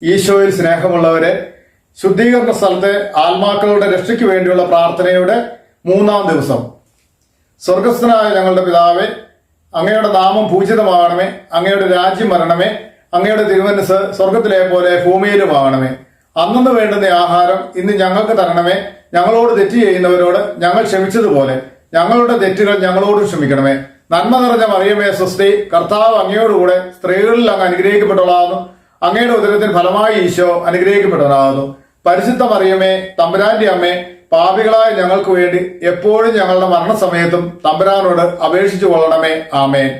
ഈശോയിൽ സ്നേഹമുള്ളവരെ, ശുദ്ധീകരണ സ്ഥലത്തെ ആത്മാക്കളുടെ രക്ഷയ്ക്ക് വേണ്ടിയുള്ള പ്രാർത്ഥനയുടെ 3-ാം ദിവസം. സ്വർഗസ്ഥനായ ഞങ്ങളുടെ പിതാവേ, അങ്ങയുടെ നാമം പൂജിതമാകണമേ. അങ്ങയുടെ രാജ്യം വരണമേ. അങ്ങയുടെ തിരുമനസ് സ്വർഗത്തിലെ പോലെ ഭൂമിയിലുമാകണമേ. അന്നു വേണ്ടുന്ന ആഹാരം ഇന്ന് ഞങ്ങൾക്ക് തരണമേ. ഞങ്ങളോട് തെറ്റ് ചെയ്യുന്നവരോട് ഞങ്ങൾ ക്ഷമിച്ചതുപോലെ ഞങ്ങളുടെ തെറ്റുകൾ ഞങ്ങളോട് ക്ഷമിക്കണമേ. നന്മ നിറഞ്ഞ മറിയമേ സ്വസ്തി, കർത്താവ് അങ്ങയോടുകൂടെ സ്ത്രീകളിൽ അങ്ങ് അനുഗ്രഹിക്കപ്പെട്ടവളാകുന്നു. അങ്ങയുടെ ഉദരത്തിന് ഫലമായി ഈശോ അനുഗ്രഹിക്കപ്പെട്ടവനാകുന്നു. പരിശുദ്ധ മറിയമേ, തമ്പുരാന്റെ അമ്മേ, പാപികളായ ഞങ്ങൾക്ക് വേണ്ടി എപ്പോഴും ഞങ്ങളുടെ മരണസമയത്തും തമ്പുരാനോട് അപേക്ഷിച്ചു കൊള്ളണമേ. ആമേൻ.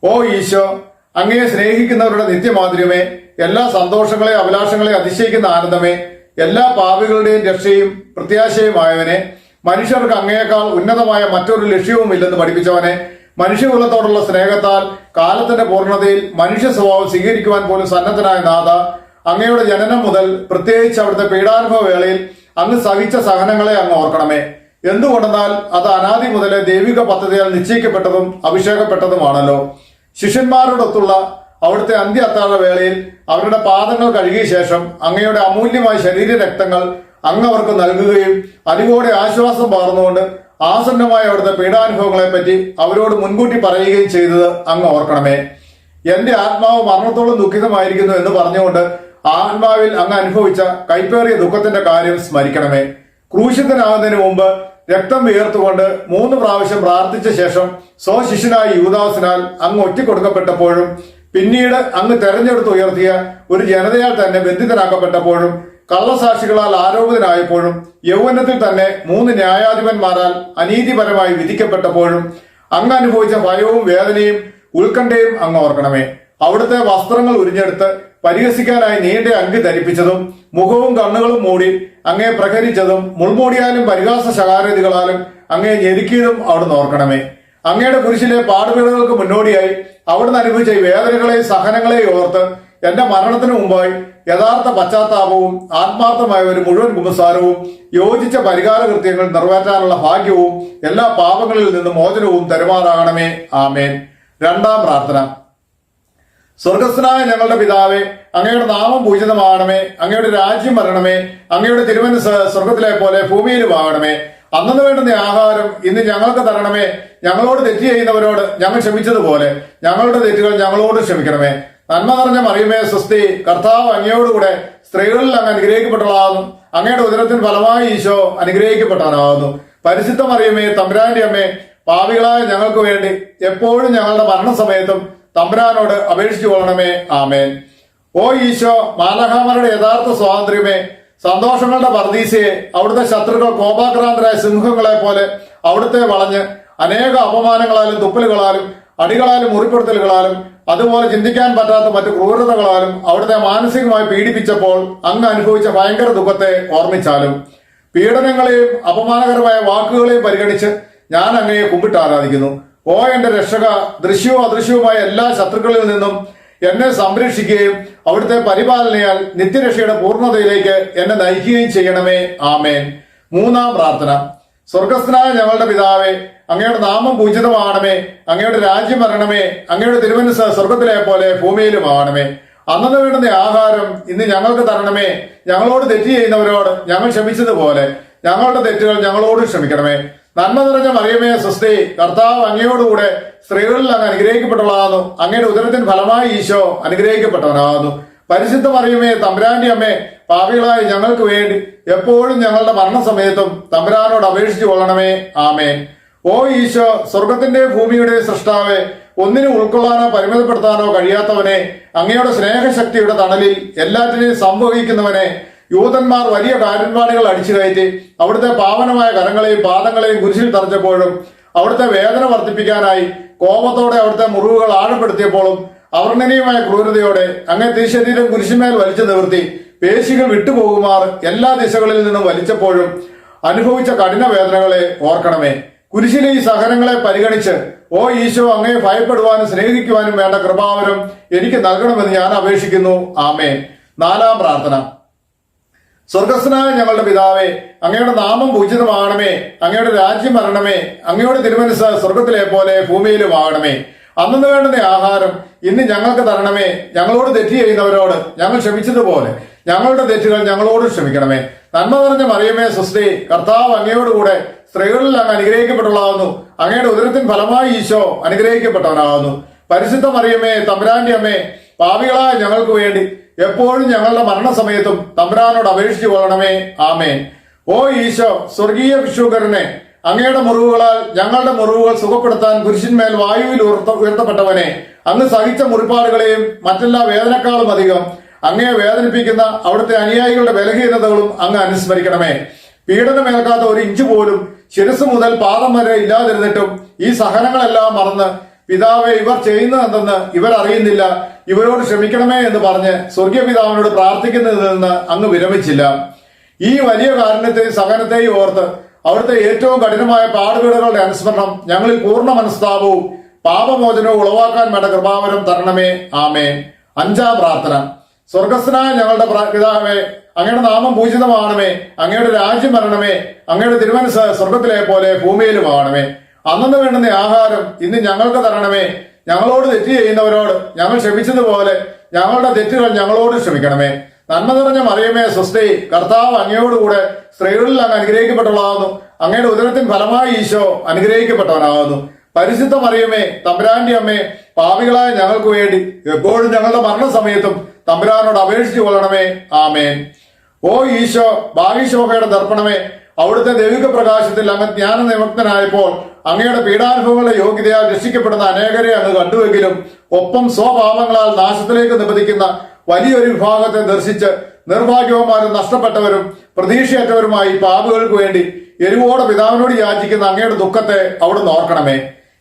ഓ ഈശോ, അങ്ങയെ സ്നേഹിക്കുന്നവരുടെ നിത്യമാധുര്യമേ, എല്ലാ സന്തോഷങ്ങളെ അഭിലാഷങ്ങളെ അതിശയിക്കുന്ന ആനന്ദമേ, എല്ലാ പാപികളുടെയും രക്ഷയും പ്രത്യാശയുമായവനെ, മനുഷ്യർക്ക് അങ്ങയേക്കാൾ ഉന്നതമായ മറ്റൊരു ലക്ഷ്യവുമില്ലെന്ന് പഠിപ്പിച്ചവനെ, മനുഷ്യകുലത്തോടുള്ള സ്നേഹത്താൽ കാലത്തിന്റെ പൂർണ്ണതയിൽ മനുഷ്യ സ്വഭാവം സ്വീകരിക്കുവാൻ പോലും സന്നദ്ധനായ നാഥ, അങ്ങയുടെ ജനനം മുതൽ പ്രത്യേകിച്ച് അവിടുത്തെ പീഡാനുഭവ വേളയിൽ അങ്ങ് സഹിച്ച സഹനങ്ങളെ അങ്ങ് ഓർക്കണമേ. എന്തുകൊണ്ടെന്നാൽ അത് അനാദി മുതലേ ദൈവിക പദ്ധതിയാൽ നിശ്ചയിക്കപ്പെട്ടതും അഭിഷേകപ്പെട്ടതുമാണല്ലോ. ശിഷ്യന്മാരോടൊത്തുള്ള അവിടുത്തെ അന്ത്യ അത്താഴ വേളയിൽ അവരുടെ പാദങ്ങൾ കഴുകിയ ശേഷം അങ്ങയുടെ അമൂല്യമായ ശരീരരക്തങ്ങൾ അങ്ങ് അവർക്ക് നൽകുകയും അതിലൂടെ ആശ്വാസം പകർന്നുകൊണ്ട് ആസന്നമായ അവിടുത്തെ പീഡാനുഭവങ്ങളെ പറ്റി അവരോട് മുൻകൂട്ടി പറയുകയും ചെയ്തത് അങ്ങ് ഓർക്കണമേ. എന്റെ ആത്മാവ് മരണത്തോളം ദുഃഖിതമായിരിക്കുന്നു എന്ന് പറഞ്ഞുകൊണ്ട് ആത്മാവിൽ അങ്ങ് അനുഭവിച്ച കൈപ്പേറിയ ദുഃഖത്തിന്റെ കാര്യം സ്മരിക്കണമേ. ക്രൂശിതനാകുന്നതിന് മുമ്പ് രക്തം വിയർത്തുകൊണ്ട് 3 പ്രാവശ്യം പ്രാർത്ഥിച്ച ശേഷം സ്വശിഷ്യനായ യൂദാസിനാൽ അങ്ങ് ഒറ്റിക്കൊടുക്കപ്പെട്ടപ്പോഴും പിന്നീട് അങ്ങ് തെരഞ്ഞെടുത്ത് ഉയർത്തിയ ഒരു ജനതയാൽ തന്നെ ബന്ധിതനാക്കപ്പെട്ടപ്പോഴും കള്ളസാക്ഷികളാൽ ആരോപിതനായപ്പോഴും യൗവനത്തിൽ തന്നെ 3 ന്യായാധിപന്മാരാൽ അനീതിപരമായി വിധിക്കപ്പെട്ടപ്പോഴും അങ്ങ് അനുഭവിച്ച ഭയവും വേദനയും ഉത്കണ്ഠയും അങ്ങ് ഓർക്കണമേ. അവിടുത്തെ വസ്ത്രങ്ങൾ ഉരിഞ്ഞെടുത്ത് പരിഹസിക്കാനായി നീണ്ട അങ്കി ധരിപ്പിച്ചതും മുഖവും കണ്ണുകളും മൂടി അങ്ങയെ പ്രഹരിച്ചതും മുൾമൂടിയാലും പരിഹാസ ശകാരതികളാലും അങ്ങയെ ഞെരുക്കിയതും അവിടുന്ന് ഓർക്കണമേ. അങ്ങയുടെ കുരിശിലെ പാടുപീടുകൾക്ക് മുന്നോടിയായി അവിടുന്ന് അനുഭവിച്ച വേദനകളെയും സഹനങ്ങളെയും ഓർത്ത് എന്റെ മരണത്തിന് മുമ്പായി യഥാർത്ഥ പശ്ചാത്താപവും ആത്മാർത്ഥമായ ഒരു മുഴുവൻ കുമ്പസാരവും യോജിച്ച പരിഹാര കൃത്യങ്ങൾ നിറവേറ്റാനുള്ള ഭാഗ്യവും എല്ലാ പാപങ്ങളിൽ നിന്ന് മോചനവും തരുമാറാകണമേ. ആമേൻ. 2-ാം പ്രാർത്ഥന. സ്വർഗസ്ഥനായ ഞങ്ങളുടെ പിതാവേ, അങ്ങയുടെ നാമം പൂജിതമാകണമേ. അങ്ങയുടെ രാജ്യം വരണമേ. അങ്ങയുടെ തിരുമനസ് സ്വർഗത്തിലെ പോലെ ഭൂമിയിലുമാകണമേ. അന്നു വേണ്ടുന്ന ആഹാരം ഇന്ന് ഞങ്ങൾക്ക് തരണമേ. ഞങ്ങളോട് തെറ്റ് ചെയ്യുന്നവരോട് ഞങ്ങൾ ക്ഷമിച്ചതുപോലെ ഞങ്ങളുടെ തെറ്റുകൾ ഞങ്ങളോട് ക്ഷമിക്കണമേ. നന്മ നിറഞ്ഞ മറിയമേ സ്വസ്തി, കർത്താവ് അങ്ങയോടുകൂടെ സ്ത്രീകളിൽ അങ്ങ് അനുഗ്രഹിക്കപ്പെട്ടവളാകുന്നു. അങ്ങയുടെ ഉദരത്തിന് ഫലമായി ഈശോ അനുഗ്രഹിക്കപ്പെട്ടവനാകുന്നു. പരിശുദ്ധ മറിയമേ, തമ്പുരാന്റെ അമ്മേ, പാപികളായ ഞങ്ങൾക്ക് വേണ്ടി എപ്പോഴും ഞങ്ങളുടെ മരണസമയത്തും തമ്പുരാനോട് അപേക്ഷിച്ചു കൊള്ളണമേ. ആമേൻ. ഓ ഈശോ, മാലാഖമാരുടെ യഥാർത്ഥ സ്വാതന്ത്ര്യമേ, സന്തോഷങ്ങളുടെ പർദീസയെ, അവിടുത്തെ ശത്രുക്കൾ കോപാക്രാന്തരായ സിംഹങ്ങളെ പോലെ അവിടുത്തെ വളഞ്ഞ് അനേക അപമാനങ്ങളാലും തുപ്പലുകളാലും അടികളാലും മുറിപ്പെടുത്തലുകളാലും അതുപോലെ ചിന്തിക്കാൻ പറ്റാത്ത മറ്റു ക്രൂരതകളാലും അവിടുത്തെ മാനസികമായി പീഡിപ്പിച്ചപ്പോൾ അങ്ങ് അനുഭവിച്ച ഭയങ്കര ദുഃഖത്തെ ഓർമ്മിച്ചാലും പീഡനങ്ങളെയും അപമാനകരമായ വാക്കുകളെയും പരിഗണിച്ച് ഞാൻ അങ്ങയെ കുമ്പിട്ട് ആരാധിക്കുന്നു. ഓ എന്റെ രക്ഷക, ദൃശ്യവും അദൃശ്യവുമായ എല്ലാ ശത്രുക്കളിൽ നിന്നും എന്നെ സംരക്ഷിക്കുകയും അവിടുത്തെ പരിപാലനയാൽ നിത്യരക്ഷയുടെ പൂർണ്ണതയിലേക്ക് എന്നെ നയിക്കുകയും ചെയ്യണമേ. ആമേൻ. 3-ാം പ്രാർത്ഥന. സ്വർഗസ്ഥനായ ഞങ്ങളുടെ പിതാവേ, അങ്ങയുടെ നാമം പൂജിതമാകണമേ. അങ്ങയുടെ രാജ്യം വരണമേ. അങ്ങയുടെ തിരുമനസ് സ്വർഗത്തിലെ പോലെ ഭൂമിയിലുമാകണമേ. അന്നു വേണ്ടുന്ന ആഹാരം ഇന്ന് ഞങ്ങൾക്ക് തരണമേ. ഞങ്ങളോട് തെറ്റ് ചെയ്യുന്നവരോട് ഞങ്ങൾ ക്ഷമിച്ചതുപോലെ ഞങ്ങളുടെ തെറ്റുകൾ ഞങ്ങളോട് ക്ഷമിക്കണമേ. നന്മ നിറഞ്ഞ മറിയമേ സ്വസ്തി, കർത്താവ് അങ്ങയോടുകൂടെ സ്ത്രീകളിൽ അങ്ങ് അനുഗ്രഹിക്കപ്പെട്ടവളാകുന്നു. അങ്ങയുടെ ഉദരത്തിന് ഫലമായി ഈശോ അനുഗ്രഹിക്കപ്പെട്ടവനാകുന്നു. പരിശുദ്ധ മറിയമേ, തമ്പുരാന്റെ അമ്മേ, പാപികളായ ഞങ്ങൾക്ക് വേണ്ടി എപ്പോഴും ഞങ്ങളുടെ മരണസമയത്തും തമ്പുരാനോട് അപേക്ഷിച്ചു കൊള്ളണമേ. ആമേൻ. ഓ ഈശോ, സ്വർഗത്തിന്റെ ഭൂമിയുടെ സൃഷ്ടാവേ, ഒന്നിനും ഉൾക്കൊള്ളാനോ പരിമിതപ്പെടുത്താനോ കഴിയാത്തവനെ, അങ്ങയുടെ സ്നേഹശക്തിയുടെ തണലിൽ എല്ലാറ്റിനെയും സംവഹിക്കുന്നവനെ, യൂതന്മാർ വലിയ കാരൻപാടുകൾ അടിച്ചു കയറ്റി അവിടുത്തെ പാവനമായ കരങ്ങളെയും പാദങ്ങളെയും കുരിശിൽ തറച്ചപ്പോഴും അവിടുത്തെ വേദന വർദ്ധിപ്പിക്കാനായി കോപത്തോടെ അവിടുത്തെ മുറിവുകൾ ആഴപ്പെടുത്തിയപ്പോഴും അവർണ്ണനീയമായ ക്രൂരതയോടെ അങ്ങേ തിരുശരീരം കുരിശിന്മേൽ വലിച്ചു നിവർത്തി പേശികൾ വിട്ടുപോകുമാർ എല്ലാ ദിശകളിൽ നിന്നും വലിച്ചപ്പോഴും അനുഭവിച്ച കഠിന വേദനകളെ ഓർക്കണമേ. കുരിശിലെ ഈ സഹനങ്ങളെ പരിഗണിച്ച് ഓ ഈശോ, അങ്ങയെ ഭയപ്പെടുവാനും സ്നേഹിക്കുവാനും വേണ്ട കൃപാവരം എനിക്ക് നൽകണമെന്ന് ഞാൻ അപേക്ഷിക്കുന്നു. ആമേൻ. 4-ാം പ്രാർത്ഥന. സ്വർഗസ്ഥനായ ഞങ്ങളുടെ പിതാവേ, അങ്ങയുടെ നാമം പൂജിതമാകണമേ. അങ്ങയുടെ രാജ്യം വരണമേ. അങ്ങയുടെ തിരുമനസ് സ്വർഗത്തിലെ പോലെ ഭൂമിയിലുമാകണമേ. അന്നു വേണ്ടുന്ന ആഹാരം ഇന്ന് ഞങ്ങൾക്ക് തരണമേ. ഞങ്ങളോട് തെറ്റ് ചെയ്യുന്നവരോട് ഞങ്ങൾ ക്ഷമിച്ചതുപോലെ ഞങ്ങളുടെ തെറ്റുകൾ ഞങ്ങളോട് ക്ഷമിക്കണമേ. നന്മ നിറഞ്ഞ മറിയമേ സ്വസ്തി, കർത്താവ് അങ്ങയോടുകൂടെ സ്ത്രീകളിൽ അങ്ങ് അനുഗ്രഹിക്കപ്പെട്ടുള്ളതാകുന്നു. അങ്ങയുടെ ഉദരത്തിൻ ഫലമായി ഈശോ അനുഗ്രഹിക്കപ്പെട്ടവനാകുന്നു. പരിശുദ്ധ മറിയമേ, തമ്പുരാന്റെ അമ്മേ, പാപികളായ ഞങ്ങൾക്ക് വേണ്ടി എപ്പോഴും ഞങ്ങളുടെ മരണസമയത്തും തമ്പുരാനോട് അപേക്ഷിച്ചു കൊള്ളണമേ. ആമേൻ. ഓ ഈശോ, സ്വർഗീയ വിശുദ്ധനെ, അങ്ങയുടെ മുറിവുകളാൽ ഞങ്ങളുടെ മുറിവുകൾ സുഖപ്പെടുത്താൻ കുരിശിന്മേൽ വായുവിൽ ഉയർത്തപ്പെട്ടവനെ, അങ്ങ് സഹിച്ച മുറിപ്പാടുകളെയും മറ്റെല്ലാ വേദനക്കാളും അധികം അങ്ങയെ വേദനിപ്പിക്കുന്ന അവിടുത്തെ അനുയായികളുടെ ബലഹീനതകളും അങ്ങ് അനുസ്മരിക്കണമേ. പീഡനമേൽക്കാത്ത ഒരു ഇഞ്ച് പോലും ശിരസ് മുതൽ പാദം വരെ ഇല്ലാതിരുന്നിട്ടും ഈ സഹനങ്ങളെല്ലാം മറന്ന് പിതാവെ, ഇവർ ചെയ്യുന്നതെന്തെന്ന് ഇവർ അറിയുന്നില്ല, ഇവരോട് ക്ഷമിക്കണമേ എന്ന് പറഞ്ഞ് സ്വർഗീയ പിതാവിനോട് പ്രാർത്ഥിക്കുന്നതിൽ നിന്ന് അങ്ങ് വിരമിച്ചില്ല. ഈ വലിയ കാരുണ്യത്തെയും സഹനത്തെയും ഓർത്ത് അവിടുത്തെ ഏറ്റവും കഠിനമായ പാടുപീടുകളുടെ അനുസ്മരണം ഞങ്ങളിൽ പൂർണ്ണ മനസ്താപവും പാപമോചനവും ഉളവാക്കാൻ വേണ്ട കൃപാവരം തരണമേ. ആമേൻ. അഞ്ചാം പ്രാർത്ഥന. സ്വർഗസ്ഥനായ ഞങ്ങളുടെ പിതാവേ, അങ്ങയുടെ നാമം പൂജിതമാണമേ. അങ്ങയുടെ രാജ്യം വരണമേ. അങ്ങയുടെ തിരുമനസ് സ്വർഗത്തിലെ പോലെ ഭൂമിയിലുമാകണമേ. അന്നു വേണ്ടുന്ന ആഹാരം ഇന്ന് ഞങ്ങൾക്ക് തരണമേ. ഞങ്ങളോട് തെറ്റ് ചെയ്യുന്നവരോട് ഞങ്ങൾ ക്ഷമിച്ചതുപോലെ ഞങ്ങളുടെ തെറ്റുകൾ ഞങ്ങളോട് ക്ഷമിക്കണമേ. നന്മ നിറഞ്ഞ മറിയമേ സ്വസ്തി, കർത്താവ് അങ്ങയോടുകൂടെ സ്ത്രീകളിൽ അങ്ങ് അനുഗ്രഹിക്കപ്പെട്ടുള്ളതാകുന്നു. അങ്ങയുടെ ഉദരത്തിൻ ഫലമായി ഈശോ അനുഗ്രഹിക്കപ്പെട്ടവനാകുന്നു. പരിശുദ്ധ മറിയമേ, തമ്പുരാന്റെ അമ്മേ, പാപികളായ ഞങ്ങൾക്ക് വേണ്ടി എപ്പോഴും ഞങ്ങളുടെ മരണസമയത്തും തമ്പുരാനോട് അപേക്ഷിച്ചു കൊള്ളണമേ. ആമേൻ. ഓ ഈശോ, ഭാഗ്യശോഭയുടെ ദർപ്പണമേ, അവിടുത്തെ ദൈവിക പ്രകാശത്തിൽ അങ്ങ് ജ്ഞാന നിമഗ്നനായപ്പോൾ അങ്ങയുടെ പീഡാനുഭവങ്ങളുടെ യോഗ്യതയാൽ രക്ഷിക്കപ്പെടുന്ന അനേകരെ അങ്ങ് കണ്ടുവെങ്കിലും ഒപ്പം സ്വപാപങ്ങളാൽ നാശത്തിലേക്ക് നിബന്ധിക്കുന്ന വലിയൊരു വിഭാഗത്തെ ദർശിച്ച് നിർഭാഗ്യവന്മാരും നഷ്ടപ്പെട്ടവരും പ്രതീക്ഷയറ്റവരുമായി പാപികൾക്ക് വേണ്ടി എരിവോടെ പിതാവിനോട് യാചിക്കുന്ന അങ്ങയുടെ ദുഃഖത്തെ അവിടുന്ന് ഓർക്കണമേ.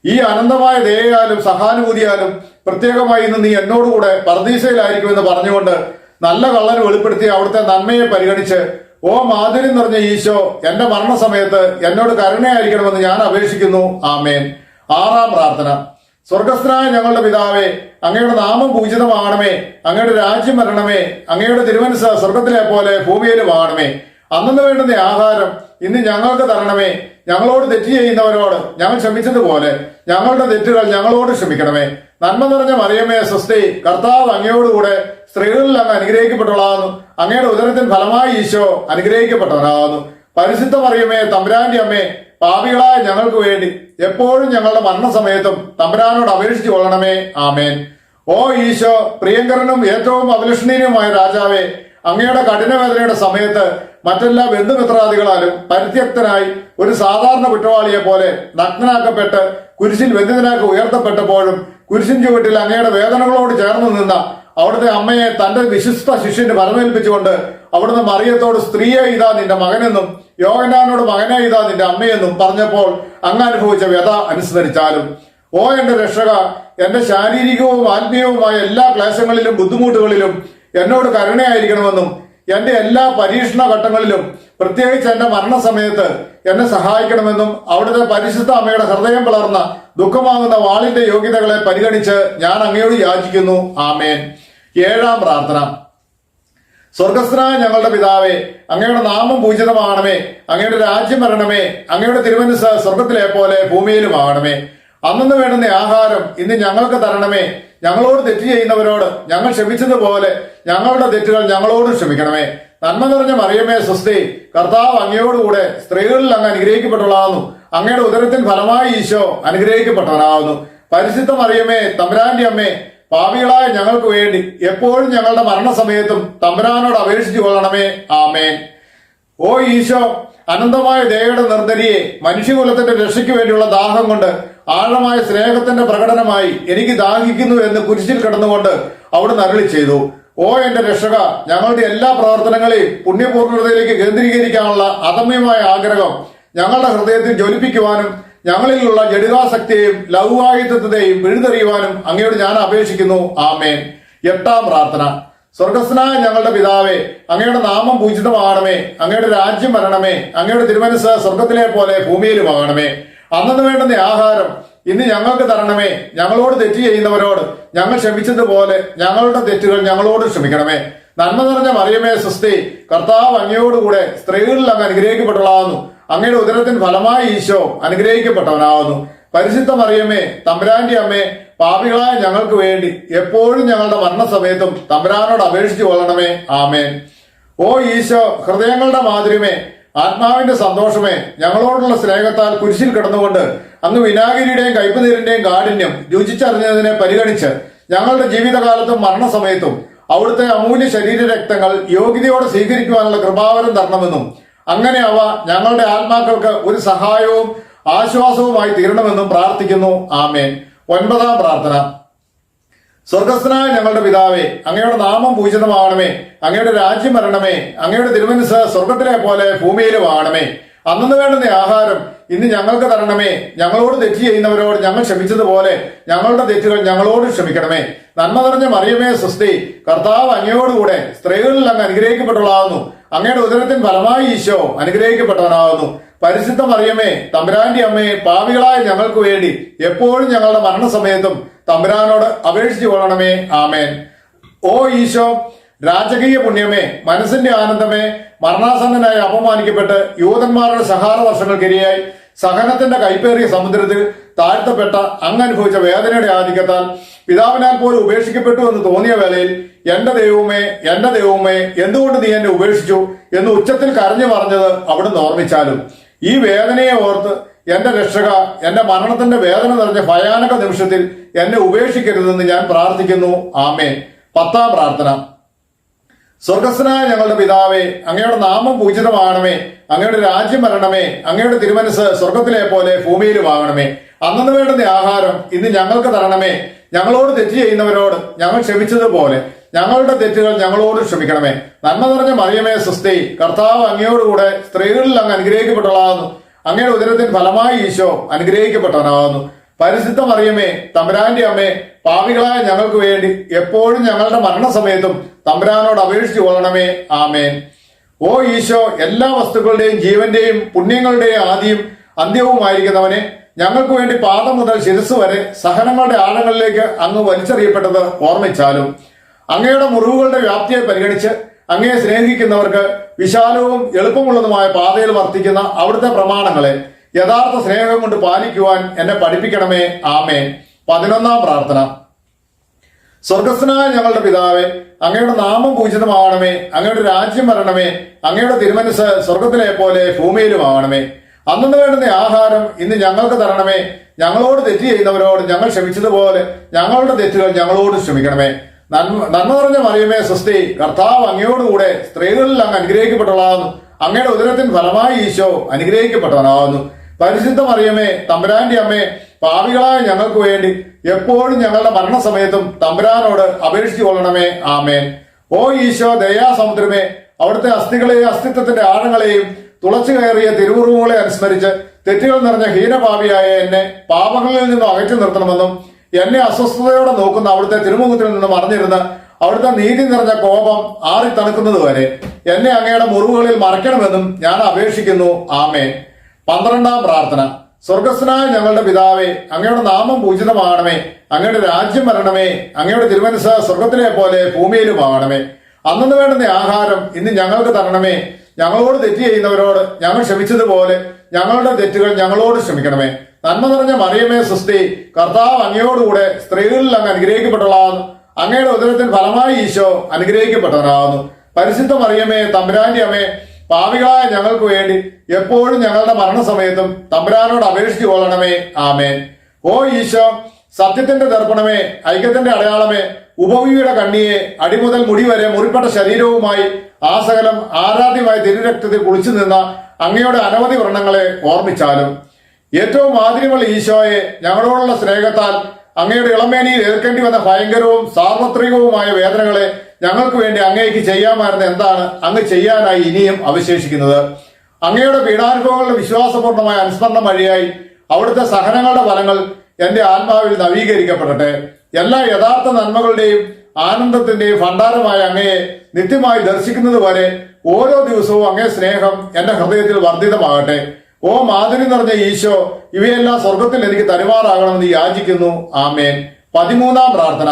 ഈ അനന്തമായ ദയയാലും സഹാനുഭൂതിയാലും പ്രത്യേകമായി ഇന്ന് നീ എന്നോടുകൂടെ പർദീസയിലായിരിക്കുമെന്ന് പറഞ്ഞുകൊണ്ട് നല്ല കള്ളന് വെളിപ്പെടുത്തി അവിടുത്തെ നന്മയെ പരിഗണിച്ച്, ഓ മാധുര്യം നിറഞ്ഞ ഈശോ, എന്റെ മരണസമയത്ത് എന്നോട് കരുണയായിരിക്കണമെന്ന് ഞാൻ അപേക്ഷിക്കുന്നു. ആമേൻ. ആറാം പ്രാർത്ഥന. സ്വർഗസ്ഥനായ ഞങ്ങളുടെ പിതാവേ, അങ്ങയുടെ നാമം പൂജിതമാകണമേ. അങ്ങയുടെ രാജ്യം വരണമേ. അങ്ങയുടെ തിരുമനസ് സ്വർഗത്തിലെ പോലെ ഭൂമിയിലുമാകണമേ. അന്നു വേണ്ടുന്ന ആഹാരം ഇന്ന് ഞങ്ങൾക്ക് തരണമേ. ഞങ്ങളോട് തെറ്റ് ചെയ്യുന്നവരോട് ഞങ്ങൾ ക്ഷമിച്ചതുപോലെ ഞങ്ങളുടെ തെറ്റുകൾ ഞങ്ങളോട് ക്ഷമിക്കണമേ. നന്മ നിറഞ്ഞ മറിയമേ സ്വസ്തി, കർത്താവ് അങ്ങയോടുകൂടെ സ്ത്രീകളിൽ അങ്ങ് അനുഗ്രഹിക്കപ്പെട്ടുള്ളതാകുന്നു. അങ്ങയുടെ ഉദരത്തിൻ ഫലമായി ഈശോ അനുഗ്രഹിക്കപ്പെട്ടവനാകുന്നു. പരിശുദ്ധ മറിയമേ, തമ്പുരാന്റെ അമ്മേ, പാപികളായ ഞങ്ങൾക്ക് വേണ്ടി എപ്പോഴും ഞങ്ങളുടെ മരണസമയത്തും തമ്പുരാനോട് അപേക്ഷിച്ചു കൊള്ളണമേ. ആമേൻ. ഓ ഈശോ, പ്രിയങ്കരനും ഏറ്റവും അഭിലഷണീയനുമായ രാജാവേ, അങ്ങയുടെ കഠിനവേദനയുടെ സമയത്ത് മറ്റെല്ലാ ബന്ധുമിത്രാദികളാലും പരിത്യക്തനായി ഒരു സാധാരണ കുറ്റവാളിയെ പോലെ നഗ്നനാക്കപ്പെട്ട് കുരിശിൽ ബന്ധിതനാക്കി ഉയർത്തപ്പെട്ടപ്പോഴും കുരിശിൻ ചുവട്ടിൽ അങ്ങയുടെ വേദനകളോട് ചേർന്ന് നിന്ന അവിടുത്തെ അമ്മയെ തന്റെ വിശിഷ്ട ശിഷ്യന് പരമേൽപ്പിച്ചുകൊണ്ട് അവിടുന്ന് മറിയത്തോട്, സ്ത്രീയെ ഇതാ നിന്റെ മകനെന്നും യോഹന്നാനോട് മകനെ ഇതാ നിന്റെ അമ്മയെന്നും പറഞ്ഞപ്പോൾ അങ്ങ് അനുഭവിച്ച വ്യഥ അനുസ്മരിച്ചാലും. ഓ എന്റെ രക്ഷക, എന്റെ ശാരീരികവും ആത്മീയവുമായ എല്ലാ ക്ലേശങ്ങളിലും ബുദ്ധിമുട്ടുകളിലും എന്നോട് കരുണയായിരിക്കണമെന്നും എന്റെ എല്ലാ പരീക്ഷണ ഘട്ടങ്ങളിലും പ്രത്യേകിച്ച് എന്റെ മരണസമയത്ത് എന്നെ സഹായിക്കണമെന്നും അവിടുത്തെ പരിശുദ്ധ അമ്മയുടെ ഹൃദയം പിളർന്ന ദുഃഖമാകുന്ന വാളിന്റെ യോഗ്യതകളെ പരിഗണിച്ച് ഞാൻ അങ്ങയോട് യാചിക്കുന്നു. ആമേൻ. ഏഴാം പ്രാർത്ഥന. സ്വർഗസ്ഥനായ ഞങ്ങളുടെ പിതാവേ, അങ്ങയുടെ നാമം പൂജിതമാകണമേ. അങ്ങയുടെ രാജ്യം വരണമേ. അങ്ങയുടെ തിരുമനസ് സ്വർഗത്തിലെ പോലെ ഭൂമിയിലുമാകണമേ. അന്നു വേണ്ടുന്ന ആഹാരം ഇന്ന് ഞങ്ങൾക്ക് തരണമേ. ഞങ്ങളോട് തെറ്റ് ചെയ്യുന്നവരോട് ഞങ്ങൾ ക്ഷമിച്ചതുപോലെ ഞങ്ങളുടെ തെറ്റുകൾ ഞങ്ങളോട് ക്ഷമിക്കണമേ. നന്മ നിറഞ്ഞ മറിയമേ സ്വസ്തി, കർത്താവ് അങ്ങയോടുകൂടെ സ്ത്രീകളിൽ അങ്ങ് അനുഗ്രഹിക്കപ്പെട്ടുള്ളതാകുന്നു. അങ്ങയുടെ ഉദരത്തിൻ ഫലമായി ഈശോ അനുഗ്രഹിക്കപ്പെട്ടവനാകുന്നു. പരിശുദ്ധ മറിയമേ, തമ്പുരാന്റെ അമ്മേ, പാപികളായ ഞങ്ങൾക്ക് വേണ്ടി എപ്പോഴും ഞങ്ങളുടെ മരണസമയത്തും തമ്പുരാനോട് അപേക്ഷിച്ചു കൊള്ളണമേ. ആമേൻ. ഓ ഈശോ, അനന്തമായ ദയയുടെ നിർദ്ധരിയെ, മനുഷ്യകുലത്തിന്റെ രക്ഷയ്ക്ക് വേണ്ടിയുള്ള ദാഹം കൊണ്ട് ആഴമായ സ്നേഹത്തിന്റെ പ്രകടനമായി എനിക്ക് ദാഹിക്കുന്നു എന്ന് കുരിശിൽ കിടന്നുകൊണ്ട് അവിടുന്ന് അരുളി ചെയ്തു. ഓ എന്റെ രക്ഷക, ഞങ്ങളുടെ എല്ലാ പ്രവർത്തനങ്ങളെയും പുണ്യപൂർണ്ണതയിലേക്ക് കേന്ദ്രീകരിക്കാനുള്ള അദമ്യമായ ആഗ്രഹം ഞങ്ങളുടെ ഹൃദയത്തിൽ ജ്വലിപ്പിക്കുവാനും ഞങ്ങളിലുള്ള ജഡികാസക്തിയെയും ലൗകായുധത്വത്തെയും പിഴുതെറിയുവാനും അങ്ങയോട് ഞാൻ അപേക്ഷിക്കുന്നു. ആമേൻ. എട്ടാം പ്രാർത്ഥന. സ്വർഗസ്ഥനായ ഞങ്ങളുടെ പിതാവേ, അങ്ങയുടെ നാമം പൂജിതമാകണമേ. അങ്ങയുടെ രാജ്യം വരണമേ. അങ്ങയുടെ തിരുമനസ് സ്വർഗത്തിലെ പോലെ ഭൂമിയിലുമാകണമേ. അന്നു വേണ്ടുന്ന ആഹാരം ഇന്ന് ഞങ്ങൾക്ക് തരണമേ. ഞങ്ങളോട് തെറ്റ് ചെയ്യുന്നവരോട് ഞങ്ങൾ ക്ഷമിച്ചതുപോലെ ഞങ്ങളുടെ തെറ്റുകൾ ഞങ്ങളോട് ക്ഷമിക്കണമേ. നന്മ നിറഞ്ഞ മറിയമേ സ്വസ്തി, കർത്താവ് അങ്ങയോടുകൂടെ സ്ത്രീകളിൽ അങ്ങ് അനുഗ്രഹിക്കപ്പെട്ടുള്ളതാകുന്നു. അങ്ങയുടെ ഉദരത്തിൻ ഫലമായി ഈശോ അനുഗ്രഹിക്കപ്പെട്ടവനാകുന്നു. പരിശുദ്ധ മറിയമേ തമ്പുരാന്റെ അമ്മേ, പാപികളായ ഞങ്ങൾക്ക് വേണ്ടി എപ്പോഴും ഞങ്ങളുടെ മരണസമയത്തും തമ്പുരാനോട് അപേക്ഷിച്ചു കൊള്ളണമേ. ആമേൻ. ഓ ഈശോ, ഹൃദയങ്ങളുടെ മാധുര്യമേ, ആത്മാവിന്റെ സന്തോഷമേ, ഞങ്ങളോടുള്ള സ്നേഹത്താൽ കുരിശിൽ കിടന്നുകൊണ്ട് അങ്ങ് വിനാഗിരിയുടെയും കയ്പുനീരിന്റെയും കാഠിന്യം രുചിച്ചറിഞ്ഞതിനെ പരിഗണിച്ച് ഞങ്ങളുടെ ജീവിതകാലത്തും മരണസമയത്തും അവിടുത്തെ അമൂല്യ ശരീരരക്തങ്ങൾ യോഗ്യതയോടെ സ്വീകരിക്കുവാനുള്ള കൃപാവരം തരണമെന്നും അങ്ങനെ അവ ഞങ്ങളുടെ ആത്മാക്കൾക്ക് ഒരു സഹായവും ആശ്വാസവുമായി തീരണമെന്നും പ്രാർത്ഥിക്കുന്നു. ആമേൻ. 9-ാം പ്രാർത്ഥന. സ്വർഗസ്ഥനായ ഞങ്ങളുടെ പിതാവേ, അങ്ങയുടെ നാമം പൂജിതമാകണമേ. അങ്ങയുടെ രാജ്യം വരണമേ. അങ്ങയുടെ തിരുമനസ്സ് സ്വർഗത്തിലെ പോലെ ഭൂമിയിലും ആകണമേ. അന്നു വേണ്ടുന്ന ആഹാരം ഇന്ന് ഞങ്ങൾക്ക് തരണമേ. ഞങ്ങളോട് തെറ്റ് ചെയ്യുന്നവരോട് ഞങ്ങൾ ക്ഷമിച്ചതുപോലെ ഞങ്ങളുടെ തെറ്റുകൾ ഞങ്ങളോട് ക്ഷമിക്കണമേ. നന്മ നിറഞ്ഞ മറിയമേ സ്വസ്തി, കർത്താവ് അങ്ങയോടുകൂടെ സ്ത്രീകളിൽ അങ്ങ് അനുഗ്രഹിക്കപ്പെട്ടവളാകുന്നു. അങ്ങയുടെ ഉദരത്തിൻ ഫലമായി ഈശോ അനുഗ്രഹിക്കപ്പെട്ടവനാകുന്നു. പരിശുദ്ധ മറിയമേ തമ്പുരാന്റെ അമ്മയെ, പാപികളായ ഞങ്ങൾക്ക് വേണ്ടി എപ്പോഴും ഞങ്ങളുടെ മരണസമയത്തും തമ്പുരാനോട് അപേക്ഷിച്ചു കൊള്ളണമേ. ആമേൻ. ഓ ഈശോ, രാജകീയ പുണ്യമേ, മനസ്സിന്റെ ആനന്ദമേ, മരണാസന്നനായി അപമാനിക്കപ്പെട്ട് യൂതന്മാരുടെ സഹാര വർഷങ്ങൾക്കിരയായി സഹനത്തിന്റെ കൈപ്പേറിയ സമുദ്രത്തിൽ താഴ്ത്തപ്പെട്ട അങ്ങ് അനുഭവിച്ച വേദനയുടെ ആധിക്യത്താൽ പിതാവിനാൽ പോലും ഉപേക്ഷിക്കപ്പെട്ടു എന്ന് തോന്നിയ വേളയിൽ എന്റെ ദൈവമേ, എന്റെ ദൈവമേ, എന്തുകൊണ്ട് നീ എന്നെ ഉപേക്ഷിച്ചു എന്ന് ഉച്ചത്തിൽ കരഞ്ഞു പറഞ്ഞത് അവിടുന്ന് ഓർമ്മിച്ചാലും ഈ വേദനയെ ഓർത്ത് എന്റെ രക്ഷക, എന്റെ മരണത്തിന്റെ വേദന നിറഞ്ഞ ഭയാനക നിമിഷത്തിൽ എന്നെ ഉപേക്ഷിക്കരുതെന്ന് ഞാൻ പ്രാർത്ഥിക്കുന്നു. ആമേൻ. 10-ാം പ്രാർത്ഥന. സ്വർഗസ്ഥനായ ഞങ്ങളുടെ പിതാവേ, അങ്ങയുടെ നാമം പൂജിതമാകണമേ. അങ്ങയുടെ രാജ്യം വരണമേ. അങ്ങയുടെ തിരുമനസ്സ് സ്വർഗത്തിലെ പോലെ ഭൂമിയിലും ആകണമേ. അന്നു വേണ്ടുന്ന ആഹാരം ഇന്ന് ഞങ്ങൾക്ക് തരണമേ. ഞങ്ങളോട് തെറ്റ് ചെയ്യുന്നവരോട് ഞങ്ങൾ ക്ഷമിച്ചതുപോലെ ഞങ്ങളുടെ തെറ്റുകൾ ഞങ്ങളോട് ക്ഷമിക്കണമേ. നന്മ നിറഞ്ഞ മറിയമേ സ്വസ്തി, കർത്താവ് അങ്ങയോടുകൂടെ സ്ത്രീകളിൽ അങ്ങ് അനുഗ്രഹിക്കപ്പെട്ടവളാകുന്നു. അങ്ങയുടെ ഉദരത്തിൻ ഫലമായി ഈശോ അനുഗ്രഹിക്കപ്പെട്ടവനാകുന്നു. പരിശുദ്ധ മറിയമേ തമ്പുരാന്റെ അമ്മേ, പാപികളായ ഞങ്ങൾക്ക് വേണ്ടി എപ്പോഴും ഞങ്ങളുടെ മരണസമയത്തും തമ്പുരാനോട് അപേക്ഷിച്ചു കൊള്ളണമേ. ആമേൻ. ഓ ഈശോ, എല്ലാ വസ്തുക്കളുടെയും ജീവന്റെയും പുണ്യങ്ങളുടെയും ആദിയും അന്ത്യവുമായിരിക്കുന്നവനെ, ഞങ്ങൾക്ക് വേണ്ടി പാദം മുതൽ ശിരസ് വരെ സഹനങ്ങളുടെ ആഴങ്ങളിലേക്ക് അങ്ങ് വലിച്ചെറിയപ്പെട്ടത് ഓർമ്മിച്ചാലും അങ്ങയുടെ മുറിവുകളുടെ വ്യാപ്തിയെ പരിഗണിച്ച് അങ്ങയെ സ്നേഹിക്കുന്നവർക്ക് വിശാലവും എളുപ്പമുള്ളതുമായ പാതയിൽ വർത്തിക്കുന്ന അവിടുത്തെ പ്രമാണങ്ങളെ യഥാർത്ഥ സ്നേഹം കൊണ്ട് പാലിക്കുവാൻ എന്നെ പഠിപ്പിക്കണമേ. ആമേൻ. 11-ാം പ്രാർത്ഥന. സ്വർഗസ്ഥനായ ഞങ്ങളുടെ പിതാവേ, അങ്ങയുടെ നാമം പൂജിതമാകണമേ. അങ്ങയുടെ രാജ്യം വരണമേ. അങ്ങയുടെ തിരുമനസ്സ് സ്വർഗത്തിലെ പോലെ ഭൂമിയിലും ആകണമേ. അന്നു വേണ്ടുന്ന ആഹാരം ഇന്ന് ഞങ്ങൾക്ക് തരണമേ. ഞങ്ങളോട് തെറ്റ് ചെയ്യുന്നവരോട് ഞങ്ങൾ ക്ഷമിച്ചതുപോലെ ഞങ്ങളുടെ തെറ്റുകൾ ഞങ്ങളോട് ക്ഷമിക്കണമേ. നന്മ നിറഞ്ഞ മറിയമേ സ്വസ്തി, കർത്താവ് അങ്ങയോടുകൂടെ സ്ത്രീകളിൽ അങ്ങ് അനുഗ്രഹിക്കപ്പെട്ടവളാകുന്നു. അങ്ങയുടെ ഉദരത്തിൻ ഫലമായി ഈശോ അനുഗ്രഹിക്കപ്പെട്ടവനാകുന്നു. പരിശുദ്ധ മറിയമേ തമ്പുരാന്റെ അമ്മേ, പാപികളായ ഞങ്ങൾക്ക് വേണ്ടി എപ്പോഴും ഞങ്ങളുടെ മരണസമയത്തും തമ്പുരാനോട് അപേക്ഷിച്ചു കൊള്ളണമേ. ആമേൻ. ഓ ഈശോ, ദയാസമുദ്രമേ, അവിടുത്തെ അസ്ഥികളെയും അസ്തിത്വത്തിന്റെ ആഴങ്ങളെയും തുളച്ചു കയറിയ തിരുവുറുമുകളെ അനുസ്മരിച്ച് തെറ്റുകൾ നിറഞ്ഞ ഹീനപാപിയായ എന്നെ പാപങ്ങളിൽ നിന്നും അകറ്റി നിർത്തണമെന്നും എന്നെ അസ്വസ്ഥതയോടെ നോക്കുന്ന അവിടുത്തെ തിരുമുഖത്തിൽ നിന്നും അറിഞ്ഞിരുന്ന് അവിടുത്തെ നീതി നിറഞ്ഞ കോപം ആറി തണുക്കുന്നത് വരെ എന്നെ അങ്ങയുടെ മുറിവുകളിൽ മറയ്ക്കണമെന്നും ഞാൻ അപേക്ഷിക്കുന്നു. ആമേൻ. 12-ാം പ്രാർത്ഥന. സ്വർഗസ്ഥനായ ഞങ്ങളുടെ പിതാവേ, അങ്ങയുടെ നാമം പൂജിതമാകണമേ. അങ്ങയുടെ രാജ്യം വരണമേ. അങ്ങയുടെ തിരുമനസ്സ് സ്വർഗത്തിലെ പോലെ ഭൂമിയിലും ആകണമേ. അന്നു വേണ്ടുന്ന ആഹാരം ഇന്ന് ഞങ്ങൾക്ക് തരണമേ. ഞങ്ങളോട് തെറ്റ് ചെയ്യുന്നവരോട് ഞങ്ങൾ ക്ഷമിച്ചതുപോലെ ഞങ്ങളുടെ തെറ്റുകൾ ഞങ്ങളോട് ക്ഷമിക്കണമേ. നന്മ നിറഞ്ഞ മറിയമേ സ്വസ്തി, കർത്താവ് അങ്ങയോടുകൂടെ സ്ത്രീകളിൽ അങ്ങ് അനുഗ്രഹിക്കപ്പെട്ടവളാകുന്നു. അങ്ങയുടെ ഉദരത്തിൽ ഫലമായി ഈശോ അനുഗ്രഹിക്കപ്പെട്ടവനാകുന്നു. പരിശുദ്ധ മറിയമേ തമ്പുരാന്റെ അമ്മേ, പാപികളായ ഞങ്ങൾക്ക് വേണ്ടി എപ്പോഴും ഞങ്ങളുടെ മരണസമയത്തും തമ്പുരാനോട് അപേക്ഷിച്ചു കൊള്ളണമേ. ആമേൻ. ഓ ഈശോ, സത്യത്തിന്റെ ദർപ്പണമേ, ഐക്യത്തിന്റെ അടയാളമേ, ഉപവിയുടെ കണ്ണിയെ, അടിമുതൽ മുടി വരെ മുറിപ്പെട്ട ശരീരവുമായി ആസകലം ആരാധ്യമായ തിരുരക്തത്തിൽ കുളിച്ചു നിന്ന അങ്ങയുടെ അനവധി വ്രണങ്ങളെ ഓർമ്മിച്ചാലും ഏറ്റവും മാധുര്യമുള്ള ഈശോയെ, ഞങ്ങളോടുള്ള സ്നേഹത്താൽ അങ്ങയുടെ ഇളമേനിയിൽ ഏൽക്കേണ്ടി വന്ന ഭയങ്കരവും സാർവത്രികവുമായ വേദനകളെ ഞങ്ങൾക്ക് വേണ്ടി അങ്ങേക്ക് ചെയ്യാമായിരുന്ന എന്താണ് അങ്ങ് ചെയ്യാനായി ഇനിയും അവശേഷിക്കുന്നത്? അങ്ങയുടെ പീഡാനുഭവങ്ങളുടെ വിശ്വാസപൂർണമായ അനുസ്മരണം വഴിയായി അവിടുത്തെ സഹനങ്ങളുടെ ഫലങ്ങൾ എന്റെ ആത്മാവിൽ നവീകരിക്കപ്പെടട്ടെ. എല്ലാ യഥാർത്ഥ നന്മകളുടെയും ആനന്ദത്തിന്റെയും ഭണ്ഡാരമായ അങ്ങയെ നിത്യമായി ദർശിക്കുന്നത് വരെ ഓരോ ദിവസവും അങ്ങേ സ്നേഹം എന്റെ ഹൃദയത്തിൽ വർദ്ധിതമാകട്ടെ. ഓ മാധുര്യം നിറഞ്ഞ ഈശോ, ഇവയെല്ലാം സ്വർഗത്തിൽ എനിക്ക് തരുമാറാകണമെന്ന് യാചിക്കുന്നു. ആമേൻ. 13-ാം പ്രാർത്ഥന.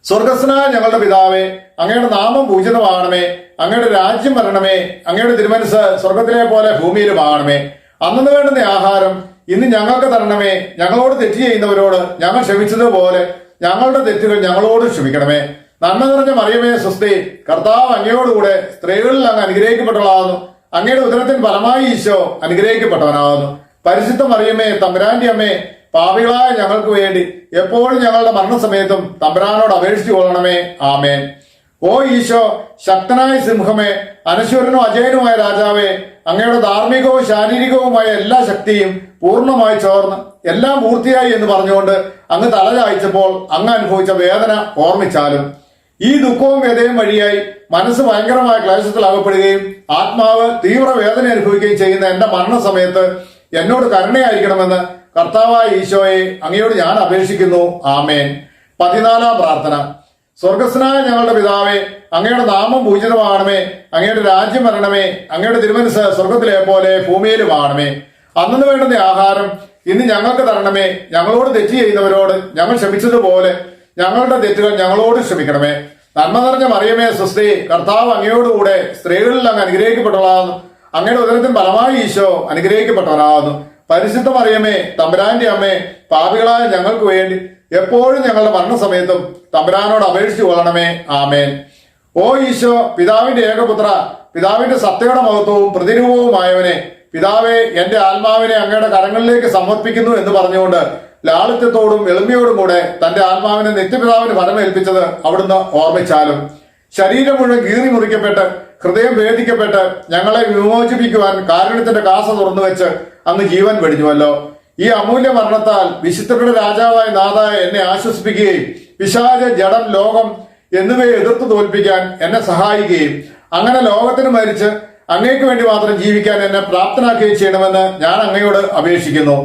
സ്വർഗസ്ഥനായ ഞങ്ങളുടെ പിതാവേ, അങ്ങയുടെ നാമം പൂജിതമാകണമേ. അങ്ങയുടെ രാജ്യം വരണമേ. അങ്ങയുടെ തിരുമനസ്സ് സ്വർഗത്തിലെ പോലെ ഭൂമിയിലും ആകണമേ. അന്നു വേണ്ടുന്ന ആഹാരം ഇന്ന് ഞങ്ങൾക്ക് തരണമേ. ഞങ്ങളോട് തെറ്റ് ചെയ്യുന്നവരോട് ഞങ്ങൾ ക്ഷമിച്ചതുപോലെ ഞങ്ങളുടെ തെറ്റുകൾ ഞങ്ങളോട് ക്ഷമിക്കണമേ. നന്മ നിറഞ്ഞ മറിയമേ സ്വസ്തി, കർത്താവ് അങ്ങയോടുകൂടെ സ്ത്രീകളിൽ അങ്ങ് അനുഗ്രഹിക്കപ്പെട്ടവളാകുന്നു. അങ്ങയുടെ ഉദരത്തിൻ ഫലമായി ഈശോ അനുഗ്രഹിക്കപ്പെട്ടവനാകുന്നു. പരിശുദ്ധ മറിയമേ തമ്പുരാന്റെ അമ്മേ, പാപികളായ ഞങ്ങൾക്ക് വേണ്ടി എപ്പോഴും ഞങ്ങളുടെ മരണസമയത്തും തമ്പുരാനോട് അപേക്ഷിച്ചു കൊള്ളണമേ. ആമേൻ. ഓ ഈശോ, ശക്തനായ സിംഹമേ, അനശ്വരനും അജയനുമായ രാജാവേ, അങ്ങയുടെ ധാർമ്മികവും ശാരീരികവുമായ എല്ലാ ശക്തിയും പൂർണ്ണമായി ചോർന്ന് എല്ലാം പൂർത്തിയായി എന്ന് പറഞ്ഞുകൊണ്ട് അങ്ങ് തലചായ്ച്ചപ്പോൾ അങ്ങ് അനുഭവിച്ച വേദന ഓർമ്മിച്ചാലും ഈ ദുഃഖവും വ്യതയും വഴിയായി മനസ്സ് ഭയങ്കരമായ ക്ലേശത്തിൽ അകപ്പെടുകയും ആത്മാവ് തീവ്ര വേദന അനുഭവിക്കുകയും ചെയ്യുന്ന എന്റെ മരണസമയത്ത് എന്നോട് കരുണയായിരിക്കണമെന്ന് കർത്താവായ ഈശോയെ അങ്ങയോട് ഞാൻ അപേക്ഷിക്കുന്നു. ആമേൻ. 14-ാം പ്രാർത്ഥന. സ്വർഗസ്നായ ഞങ്ങളുടെ പിതാവേ, അങ്ങയുടെ നാമം പൂജിതമാകണമേ. അങ്ങയുടെ രാജ്യം വരണമേ. അങ്ങയുടെ തിരുമനസ് സ്വർഗത്തിലെ പോലെ ഭൂമിയിലുമാകണമേ. അന്നു വേണ്ടുന്ന ആഹാരം ഇന്ന് ഞങ്ങൾക്ക് തരണമേ. ഞങ്ങളോട് തെറ്റ് ചെയ്യുന്നവരോട് ഞങ്ങൾ ക്ഷമിച്ചതുപോലെ ഞങ്ങളുടെ തെറ്റുകൾ ഞങ്ങളോട് ക്ഷമിക്കണമേ. നന്മ നിറഞ്ഞ മറിയമേ സ്വസ്തി, കർത്താവ് അങ്ങയോടുകൂടെ സ്ത്രീകളിൽ അങ്ങ് അനുഗ്രഹിക്കപ്പെട്ടവളാകുന്നു. അങ്ങയുടെ ഉദരത്തിൻ ഫലമായി ഈശോ അനുഗ്രഹിക്കപ്പെട്ടവനാകുന്നു. പരിശുദ്ധ മറിയമേ തമ്പുരാന്റെ അമ്മേ, പാപികളായ ഞങ്ങൾക്ക് വേണ്ടി എപ്പോഴും ഞങ്ങളുടെ മരണസമയത്തും തമ്പുരാനോട് അപേക്ഷിച്ചു കൊള്ളണമേ. ആമേൻ. ഓ ഈശോ, പിതാവിന്റെ ഏകപുത്ര, പിതാവിന്റെ സത്യയുടെ മഹത്വവും പ്രതിരൂപവുമായവനെ, പിതാവെ എന്റെ ആത്മാവിനെ അങ്ങയുടെ കരങ്ങളിലേക്ക് സമർപ്പിക്കുന്നു എന്ന് പറഞ്ഞുകൊണ്ട് ലാളിത്യത്തോടും എളിമയോടും കൂടെ തന്റെ ആത്മാവിനെ നിത്യപിതാവിന് ഫലമേൽപ്പിച്ചത് അവിടുന്ന് ഓർമ്മിച്ചാലും ശരീരം മുഴുവൻ കീറി മുറിക്കപ്പെട്ട് ഹൃദയം വേദിക്കപ്പെട്ട് ഞങ്ങളെ വിമോചിപ്പിക്കുവാൻ കാരുണ്യത്തിന്റെ കാസ തുറന്നു വെച്ച് അങ്ങ് ജീവൻ വെടിഞ്ഞുവല്ലോ. ഈ അമൂല്യ മരണത്താൽ വിശുദ്ധരുടെ രാജാവായ നാഥായ എന്നെ ആശ്വസിപ്പിക്കുകയും പിശാച, ജഡം, ലോകം എന്നിവയെ എതിർത്ത് തോൽപ്പിക്കാൻ എന്നെ സഹായിക്കുകയും അങ്ങനെ ലോകത്തിന് മരിച്ച് അങ്ങേക്ക് വേണ്ടി മാത്രം ജീവിക്കാൻ എന്നെ പ്രാപ്തനാക്കുകയും ചെയ്യണമെന്ന് ഞാൻ അങ്ങയോട് അപേക്ഷിക്കുന്നു.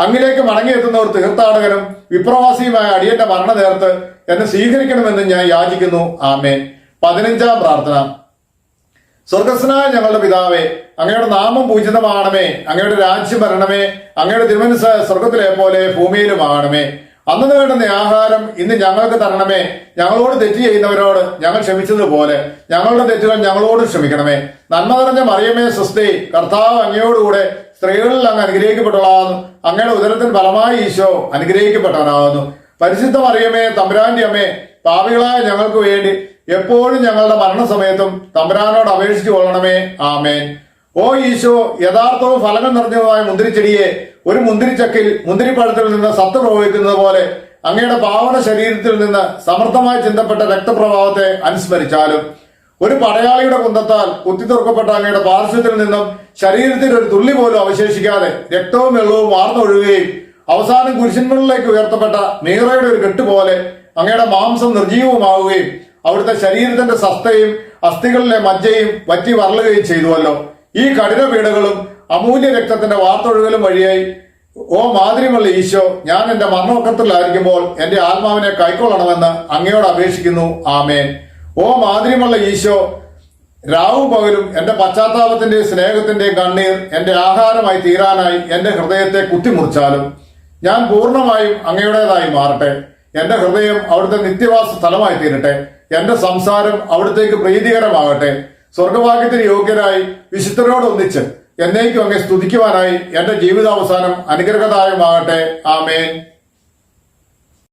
അങ്ങിലേക്ക് മടങ്ങിയെത്തുന്ന ഒരു തീർത്ഥാടകനും വിപ്രവാസിയുമായ അടിയന്റെ മരണ നേരത്ത് എന്നെ സ്വീകരിക്കണമെന്ന് ഞാൻ യാചിക്കുന്നു. ആമേൻ. 15-ാം പ്രാർത്ഥന. സ്വർഗസ്നായ ഞങ്ങളുടെ പിതാവേ, അങ്ങയുടെ നാമം പൂജിതമാകണമേ. അങ്ങയുടെ രാജ്യം വരണമേ. അങ്ങയുടെ തിരുമനസ് സ്വർഗത്തിലെ പോലെ ഭൂമിയിലുമാകണമേ. അന്നു വേണ്ടുന്ന ആഹാരം ഇന്ന് ഞങ്ങൾക്ക് തരണമേ. ഞങ്ങളോട് തെറ്റ് ചെയ്യുന്നവരോട് ഞങ്ങൾ ക്ഷമിച്ചതുപോലെ ഞങ്ങളുടെ തെറ്റുകൾ ഞങ്ങളോട് ക്ഷമിക്കണമേ. നന്മ നിറഞ്ഞ മറിയമേ സ്വസ്തി, കർത്താവ് അങ്ങയോടുകൂടെ സ്ത്രീകളിൽ അങ്ങ് അനുഗ്രഹിക്കപ്പെട്ടവളാകുന്നു. അങ്ങയുടെ ഉദരത്തിൻ ഫലമായി ഈശോ അനുഗ്രഹിക്കപ്പെട്ടവനാകുന്നു. പരിശുദ്ധ മറിയമേ തമ്പുരാന്റെ അമ്മേ, പാപികളായ ഞങ്ങൾക്ക് വേണ്ടി എപ്പോഴും ഞങ്ങളുടെ മരണസമയത്തും തമ്പുരാനോട് അപേക്ഷിച്ചു കൊള്ളണമേ. ആമേൻ. ഓ ഈശോ, യഥാർത്ഥവും ഫലങ്ങൾ നിറഞ്ഞതുമായ മുന്തിരിച്ചെടിയെ ഒരു മുന്തിരിച്ചക്കിൽ മുന്തിരിപ്പഴത്തിൽ നിന്ന് സത്ത് പ്രവഹിക്കുന്നത് പോലെ അങ്ങയുടെ പാവന ശരീരത്തിൽ നിന്ന് സമർത്ഥമായി ചിന്തപ്പെട്ട രക്തപ്രവാഹത്തെ അനുസ്മരിച്ചാലും ഒരു പടയാളിയുടെ കുന്തത്താൽ കുത്തിത്തുറക്കപ്പെട്ട അങ്ങയുടെ പാർശ്വത്തിൽ നിന്നും ശരീരത്തിൽ ഒരു തുള്ളി പോലും അവശേഷിക്കാതെ രക്തവും വെള്ളവും വാർന്നൊഴുകുകയും അവസാനം കുരിശന്മേളിലേക്ക് ഉയർത്തപ്പെട്ട മീറയുടെ ഒരു കെട്ടുപോലെ അങ്ങയുടെ മാംസം നിർജീവമാവുകയും അവിടുത്തെ ശരീരത്തിന്റെ സത്തയും അസ്ഥികളിലെ മജ്ജയും വറ്റി വരളുകയും ചെയ്തുവല്ലോ. ഈ കഠിന പീഡകളും അമൂല്യ രക്തത്തിന്റെ വാർത്തൊഴുകലും വഴിയായി ഓ മാതിരിമുള്ള ഈശോ, ഞാൻ എന്റെ മരണവക്കത്തിലായിരിക്കുമ്പോൾ എന്റെ ആത്മാവിനെ കൈക്കൊള്ളണമെന്ന് അങ്ങയോട് അപേക്ഷിക്കുന്നു. ആമേൻ. ഓ മാതിരിമുള്ള ഈശോ, രാവും പകലും എന്റെ പശ്ചാത്താപത്തിന്റെയും സ്നേഹത്തിന്റെയും കണ്ണീർ എന്റെ ആഹാരമായി തീരാനായി എന്റെ ഹൃദയത്തെ കുത്തിമുറിച്ചാലും ഞാൻ പൂർണ്ണമായും അങ്ങയുടേതായി മാറട്ടെ. എന്റെ ഹൃദയം അവിടുത്തെ നിത്യവാസ സ്ഥലമായി തീരട്ടെ. എന്റെ സംസാരം അവിടുത്തേക്ക് പ്രീതികരമാകട്ടെ. സ്വർഗഭാഗ്യത്തിന് യോഗ്യരായി വിശുദ്ധരോടൊന്നിച്ച് എന്നേക്കും അങ്ങേ സ്തുതിക്കുവാനായി എന്റെ ജീവിതാവസാനം അനുഗ്രഹദായകമാകട്ടെ. ആമേൻ.